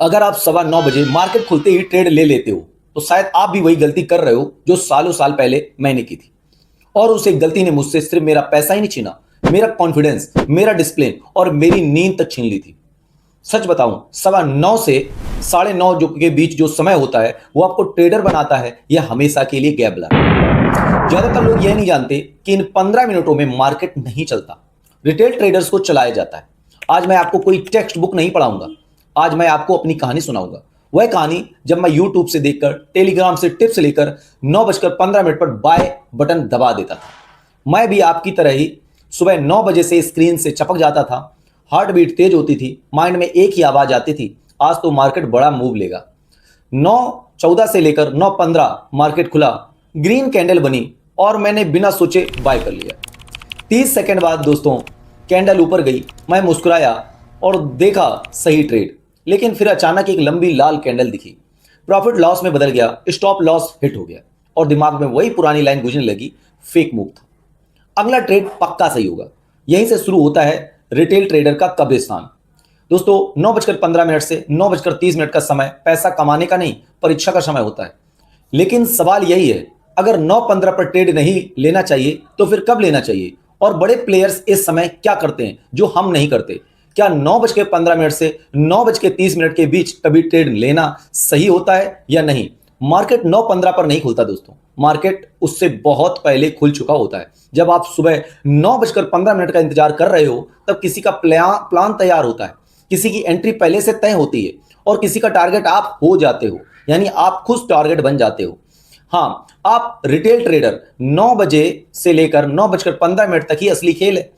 अगर आप 9:15 बजे मार्केट खुलते ही ट्रेड ले लेते हो तो शायद आप भी वही गलती कर रहे हो जो सालों साल पहले मैंने की थी। और उस एक गलती ने मुझसे सिर्फ मेरा पैसा ही नहीं छीना, मेरा कॉन्फिडेंस, मेरा डिसिप्लिन और मेरी नींद तक छीन ली थी। सच बताऊं, 9:15 से 9:30 जो के बीच जो समय होता है वो आपको ट्रेडर बनाता है या हमेशा के लिए गैम्बलर। ज्यादातर लोग यह नहीं जानते कि इन 15 मिनटों में मार्केट नहीं चलता, रिटेल ट्रेडर्स को चलाया जाता है। आज मैं आपको कोई टेक्स्ट बुक नहीं पढ़ाऊंगा, आज मैं आपको अपनी कहानी सुनाऊंगा। वह कहानी जब मैं यूट्यूब से देखकर, टेलीग्राम से टिप्स लेकर 9:15 पर बाय बटन दबा देता था। मैं भी आपकी तरह ही सुबह 9 बजे से स्क्रीन से चपक जाता था, हार्ट बीट तेज होती थी, माइंड में एक ही आवाज आती थी, आज तो मार्केट बड़ा मूव लेगा। 9:14 से लेकर 9:15 मार्केट खुला, ग्रीन कैंडल बनी और मैंने बिना सोचे बाय कर लिया। 30 सेकंड बाद दोस्तों कैंडल ऊपर गई, मैं मुस्कुराया और देखा सही ट्रेड। लेकिन फिर अचानक एक लंबी लाल कैंडल दिखी, प्रॉफिट लॉस में बदल गया, स्टॉप लॉस हिट हो गया और दिमाग में वही पुरानी लाइन गूंजने लगी, फेक मूव था, अगला ट्रेड पक्का सही होगा। यहीं से शुरू होता है रिटेल ट्रेडर का कब्रिस्तान। दोस्तों 9:15 से 9:30 का समय पैसा कमाने का नहीं, परीक्षा का समय होता है। लेकिन सवाल यही है, अगर 9:15 पर ट्रेड नहीं लेना चाहिए तो फिर कब लेना चाहिए? और बड़े प्लेयर्स इस समय क्या करते हैं जो हम नहीं करते? क्या 9:15 से 9:30 के बीच कभी ट्रेड लेना सही होता है या नहीं? मार्केट 9:15 पर नहीं खुलता दोस्तों, मार्केट उससे बहुत पहले खुल चुका होता है। जब आप सुबह 9:15 का इंतजार कर रहे हो तब किसी का प्लान तैयार होता है, किसी की एंट्री पहले से तय होती है और किसी का टारगेट आप हो जाते हो, यानी आप खुद टारगेट बन जाते हो। हाँ, आप रिटेल ट्रेडर 9 बजे से लेकर 9:15 तक ही असली खेल है।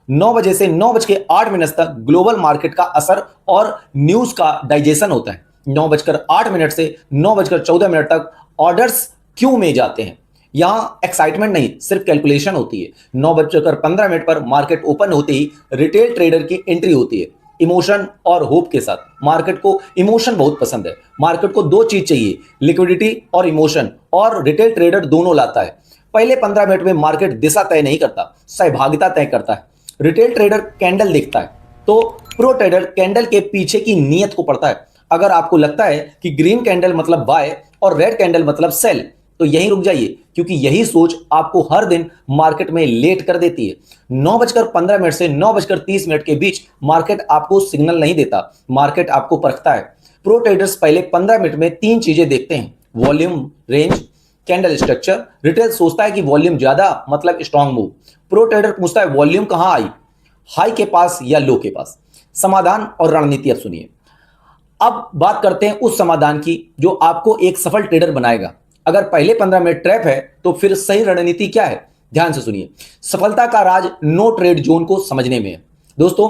9 बजे से 9:08 तक ग्लोबल मार्केट का असर और न्यूज का डाइजेशन होता है। 9:08 से 9:14 तक ऑर्डर्स क्यू में जाते हैं। यहां एक्साइटमेंट नहीं, सिर्फ कैलकुलेशन होती है। 9:15 पर मार्केट ओपन होते ही रिटेल ट्रेडर की एंट्री होती है, इमोशन और होप के साथ। मार्केट को इमोशन बहुत पसंद है। मार्केट को दो चीज चाहिए, लिक्विडिटी और इमोशन, और रिटेल ट्रेडर दोनों लाता है। पहले 15 मिनट में मार्केट दिशा तय नहीं करता, सहभागिता तय करता है। रिटेल ट्रेडर कैंडल देखता है तो प्रो ट्रेडर कैंडल के पीछे की नीयत को पढ़ता है। अगर आपको लगता है कि ग्रीन कैंडल मतलब बाय और रेड कैंडल मतलब सेल, तो यहीं रुक जाइए, क्योंकि यही सोच आपको हर दिन मार्केट में लेट कर देती है। 9:15 से 9:30 के बीच मार्केट आपको सिग्नल नहीं देता, मार्केट आपको परखता है। प्रो ट्रेडर्स पहले 15 मिनट में 3 चीजें देखते हैं, volume, range, candle structure. Retail सोचता है कि वॉल्यूम ज्यादा मतलब स्ट्रॉन्ग मूव। प्रो ट्रेडर पूछता है वॉल्यूम कहां आई, हाई के पास या लो के पास। समाधान और रणनीति अब सुनिए। अब बात करते हैं उस समाधान की जो आपको एक सफल ट्रेडर बनाएगा। अगर पहले 15 मिनट ट्रैप है तो फिर सही रणनीति क्या है? ध्यान से सुनिए। सफलता का राज नो ट्रेड जोन को समझने में है। दोस्तों,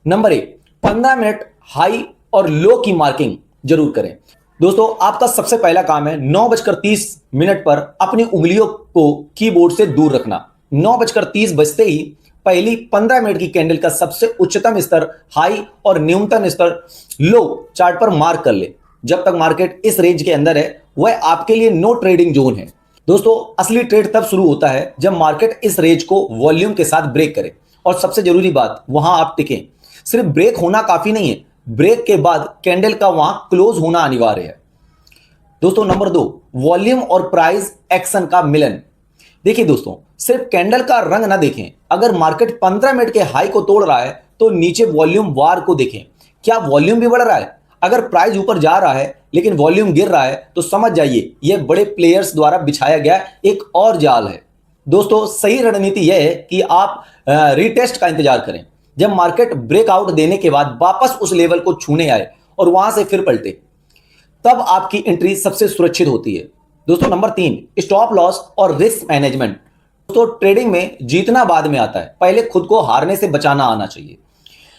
नंबर 1, 15 मिनट हाई और लो की मार्किंग जरूर करें। दोस्तों, आपका सबसे पहला काम है 9:30 पर अपनी उंगलियों को कीबोर्ड से दूर रखना। 9:30 बजते ही पहली 15 मिनट की कैंडल का सबसे उच्चतम स्तर हाई और न्यूनतम स्तर लो चार्ट पर मार्क कर ले। जब तक मार्केट इस रेंज के अंदर है वह आपके लिए नो ट्रेडिंग जोन है। दोस्तों, असली ट्रेड तब शुरू होता है जब मार्केट इस रेंज को वॉल्यूम के साथ ब्रेक करे। और सबसे जरूरी बात, वहां आप टिकें। सिर्फ ब्रेक होना काफी नहीं है, ब्रेक के बाद कैंडल का वहां क्लोज होना अनिवार्य है। दोस्तों, नंबर 2, वॉल्यूम और प्राइस एक्शन का मिलन। देखिए दोस्तों, सिर्फ कैंडल का रंग ना देखें। अगर मार्केट 15 मिनट के हाई को तोड़ रहा है तो नीचे वॉल्यूम वार को देखें। क्या वॉल्यूम भी बढ़ रहा है? अगर प्राइस ऊपर जा रहा है लेकिन वॉल्यूम गिर रहा है तो समझ जाइए यह बड़े प्लेयर्स द्वारा बिछाया गया एक और जाल है। दोस्तों, सही रणनीति यह है कि आप रीटेस्ट का इंतजार करें। जब मार्केट ब्रेकआउट देने के बाद वापस उस लेवल को छूने आए और वहां से फिर पलटे, तब आपकी एंट्री सबसे सुरक्षित होती है। दोस्तों, नंबर 3, स्टॉप लॉस और रिस्क मैनेजमेंट। दोस्तों, ट्रेडिंग में जीतना बाद में आता है, पहले खुद को हारने से बचाना आना चाहिए।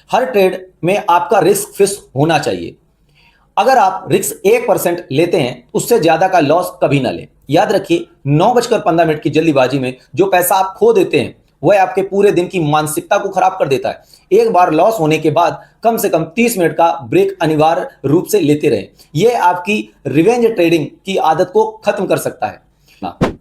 हर ट्रेड में आपका रिस्क फिक्स होना चाहिए। अगर आप रिस्क 1% लेते हैं, उससे ज्यादा का लॉस कभी ना लें। याद रखिए, 9:15 की जल्दीबाजी में जो पैसा आप खो देते हैं वह आपके पूरे दिन की मानसिकता को खराब कर देता है। एक बार लॉस होने के बाद कम से कम 30 मिनट का ब्रेक अनिवार्य रूप से लेते रहें। यह आपकी रिवेंज ट्रेडिंग की आदत को खत्म कर सकता है।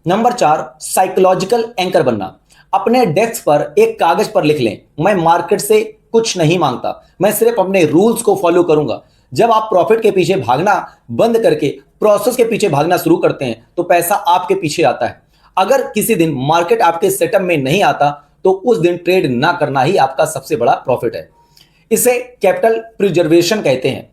नंबर 4, साइकोलॉजिकल एंकर बनना। अपने डेस्क पर एक कागज पर लिख लें, मैं मार्केट से कुछ नहीं मांगता, मैं सिर्फ अपने रूल्स को फॉलो करूंगा। जब आप प्रॉफिट के पीछे भागना बंद करके प्रोसेस के पीछे भागना शुरू करते हैं तो पैसा आपके पीछे आता है। अगर किसी दिन मार्केट आपके सेटअप में नहीं आता तो उस दिन ट्रेड ना करना ही आपका सबसे बड़ा प्रॉफिट है। इसे कैपिटल प्रिजर्वेशन कहते हैं।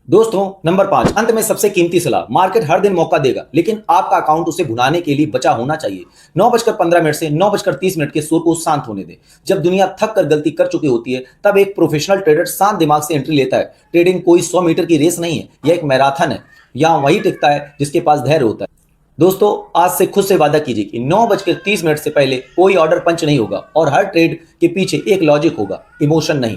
दोस्तों, नंबर 5, अंत में सबसे कीमती सलाह, मार्केट हर दिन मौका देगा लेकिन आपका अकाउंट उसे भुनाने के लिए बचा होना चाहिए। 9:15 से 9:30 के शोर को शांत होने दें। जब दुनिया थक कर गलती कर चुकी होती है तब एक प्रोफेशनल ट्रेडर शांत दिमाग से एंट्री लेता है। ट्रेडिंग कोई 100 मीटर की रेस नहीं है, यह एक मैराथन है। यहां वही टिकता है जिसके पास धैर्य होता है। दोस्तों, आज से खुद से वादा कीजिए कि 9:30 से पहले कोई ऑर्डर पंच नहीं होगा और हर ट्रेड के पीछे एक लॉजिक होगा, इमोशन नहीं।